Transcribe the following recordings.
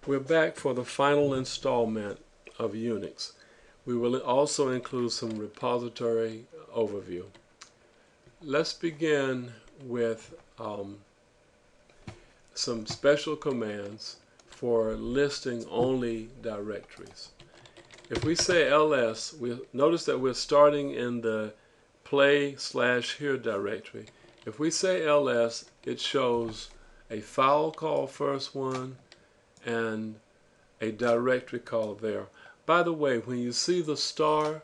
We're back for the final installment of Unix. We will also include some repository overview. Let's begin with some special commands for listing only directories. If we say ls, we notice that we're starting in the play/here directory. If we say ls, it shows a file called first one and a directory called there. By the way, when you see the star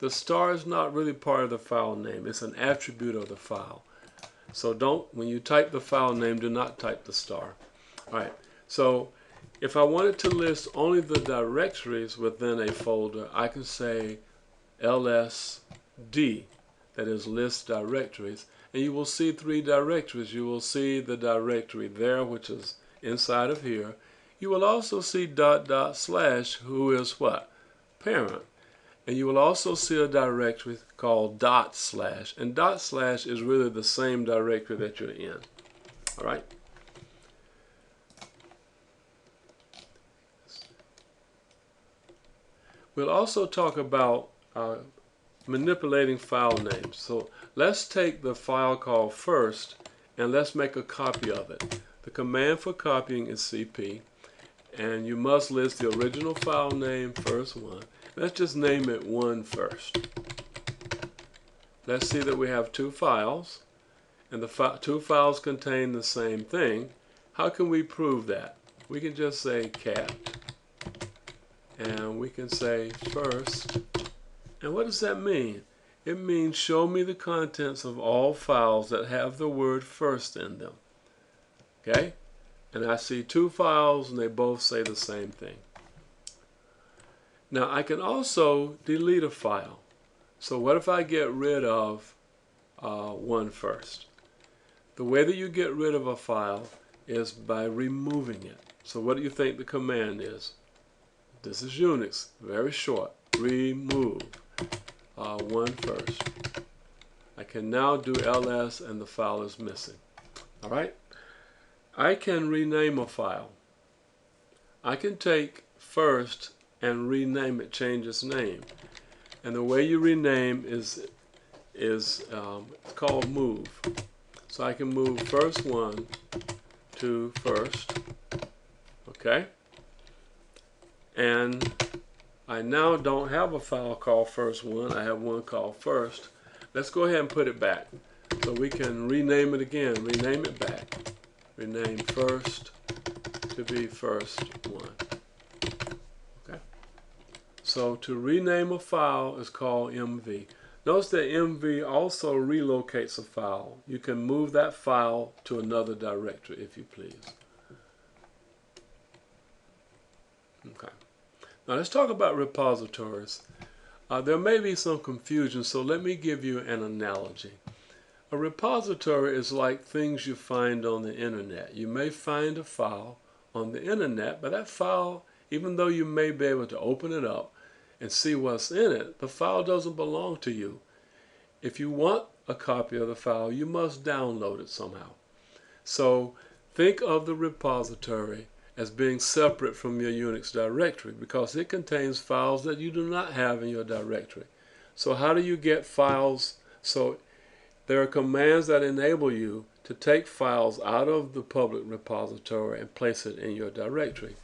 is not really part of the file name. It's an attribute of the file. So when you type the file name, do not type the star. Alright, so if I wanted to list only the directories within a folder, I can say lsd, that is list directories, and you will see three directories. You will see the directory there, which is inside of here. You will also see .. who is what? Parent. And you will also see a directory called .. and .. is really the same directory that you're in. Alright? We'll also talk about manipulating file names. So let's take the file called first and let's make a copy of it. The command for copying is cp, and you must list the original file name, first one. Let's just name it 1 first. Let's see that we have two files, and the two files contain the same thing. How can we prove that? We can just say cat, and we can say first. And what does that mean? It means show me the contents of all files that have the word first in them. Okay? And I see two files and they both say the same thing. Now I can also delete a file. So what if I get rid of 1 first? The way that you get rid of a file is by removing it. So what do you think the command is? This is Unix, very short. Remove 1 first. I can now do ls and the file is missing. Alright? I can rename a file. I can take first and rename it, change its name. And the way you rename is it's called move. So I can move first one to first. Okay? And I now don't have a file called first one. I have one called first. Let's go ahead and put it back. So we can rename it again. Rename it back. Rename first to be first one. Okay. So to rename a file is called mv. Notice that mv also relocates a file. You can move that file to another directory if you please. Okay. Now let's talk about repositories. There may be some confusion, so let me give you an analogy. A repository is like things you find on the internet. You may find a file on the internet, but that file, even though you may be able to open it up and see what's in it, the file doesn't belong to you. If you want a copy of the file, you must download it somehow. So think of the repository as being separate from your Unix directory because it contains files that you do not have in your directory. So how do you get files? So there are commands that enable you to take files out of the public repository and place it in your directory.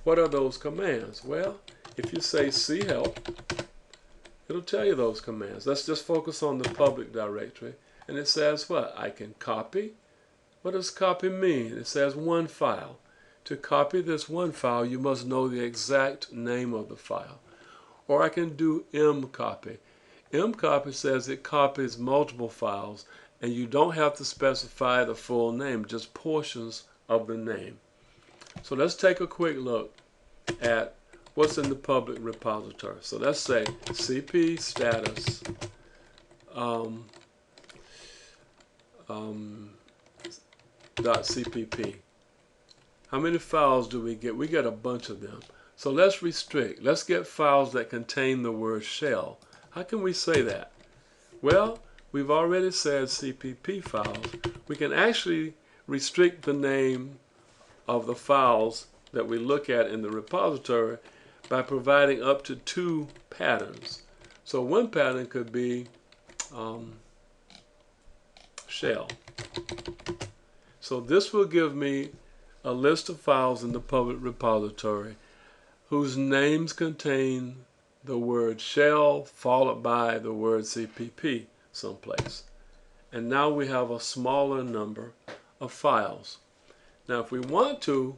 What are those commands? Well, if you say help, it'll tell you those commands. Let's just focus on the public directory. And it says what? I can copy. What does copy mean? It says one file. To copy this one file, you must know the exact name of the file. Or I can do mcopy. Mcopy says it copies multiple files, and you don't have to specify the full name, just portions of the name. So let's take a quick look at what's in the public repository. So let's say cp status .cpp. How many files do we get? We get a bunch of them. So let's restrict. Let's get files that contain the word shell. How can we say that? Well, we've already said CPP files. We can actually restrict the name of the files that we look at in the repository by providing up to 2 patterns. So one pattern could be shell. So this will give me a list of files in the public repository whose names contain the word shell followed by the word CPP someplace. And now we have a smaller number of files. Now if we want to,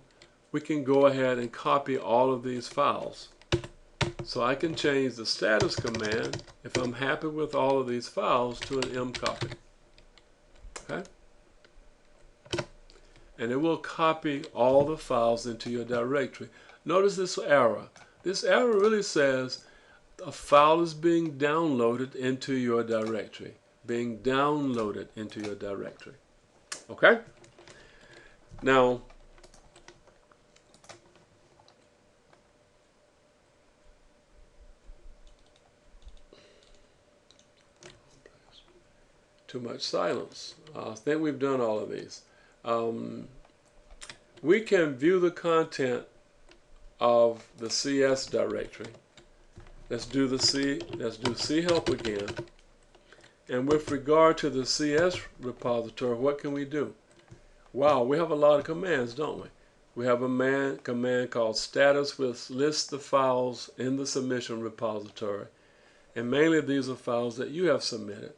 we can go ahead and copy all of these files. So I can change the status command, if I'm happy with all of these files, to an mcopy. Okay? And it will copy all the files into your directory. Notice this error. This error really says a file is being downloaded into your directory. Being downloaded into your directory. Okay? Now, too much silence. I think we've done all of these. We can view the content of the CS directory. Let's do C help again. And with regard to the CS repository, what can we do? Wow, we have a lot of commands, don't we? We have a command called status, which lists the files in the submission repository. And mainly these are files that you have submitted.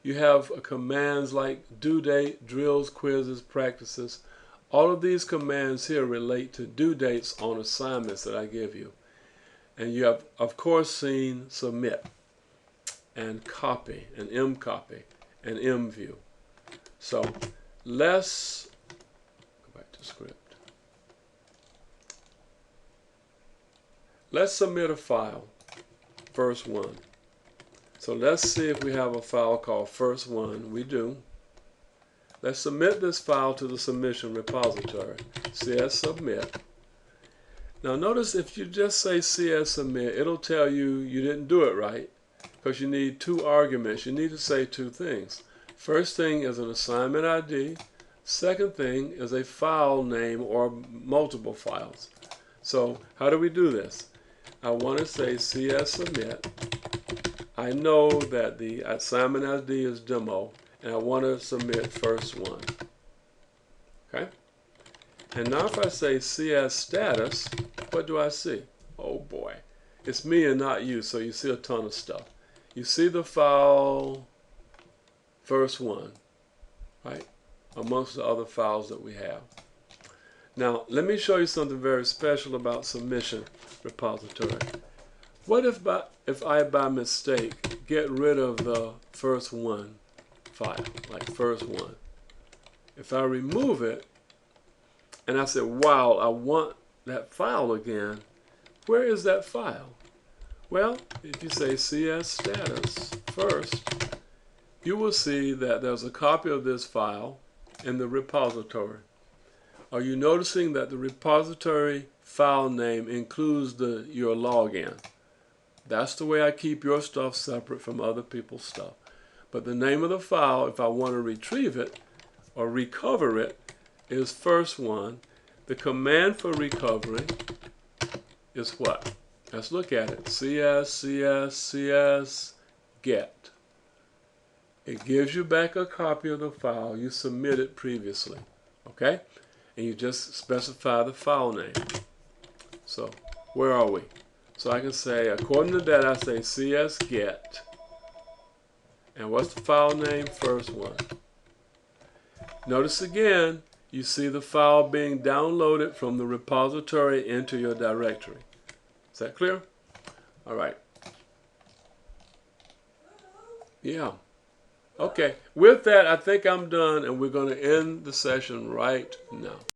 You have commands like due date, drills, quizzes, practices. All of these commands here relate to due dates on assignments that I give you. And you have, of course, seen submit and copy and mcopy and mview. So let's go back to script. Let's submit a file, first one. So let's see if we have a file called first one. We do. Let's submit this file to the submission repository. CS submit. Now notice if you just say CS submit, it'll tell you you didn't do it right because you need 2 arguments. You need to say 2 things. First thing is an assignment ID. Second thing is a file name or multiple files. So how do we do this? I want to say CS submit. I know that the assignment ID is demo, and I want to submit first one. Okay? And now if I say CS status, what do I see? Oh boy, it's me and not you, so you see a ton of stuff. You see the file first one, right? Amongst the other files that we have. Now, let me show you something very special about submission repository. What if I by mistake get rid of the first one file, like first one? If I remove it and I say, wow, I want that file again, where is that file? Well, if you say CS status first, you will see that there's a copy of this file in the repository. Are you noticing that the repository file name includes your login? That's the way I keep your stuff separate from other people's stuff. But the name of the file, if I want to retrieve it or recover it, is first one. The command for recovery is what? Let's look at it. CS get. It gives you back a copy of the file you submitted previously. Okay? And you just specify the file name. So, where are we? So I can say, according to that, I say CS get. And what's the file name? First one. Notice again, you see the file being downloaded from the repository into your directory. Is that clear? All right. Yeah. Okay. With that, I think I'm done, and we're going to end the session right now.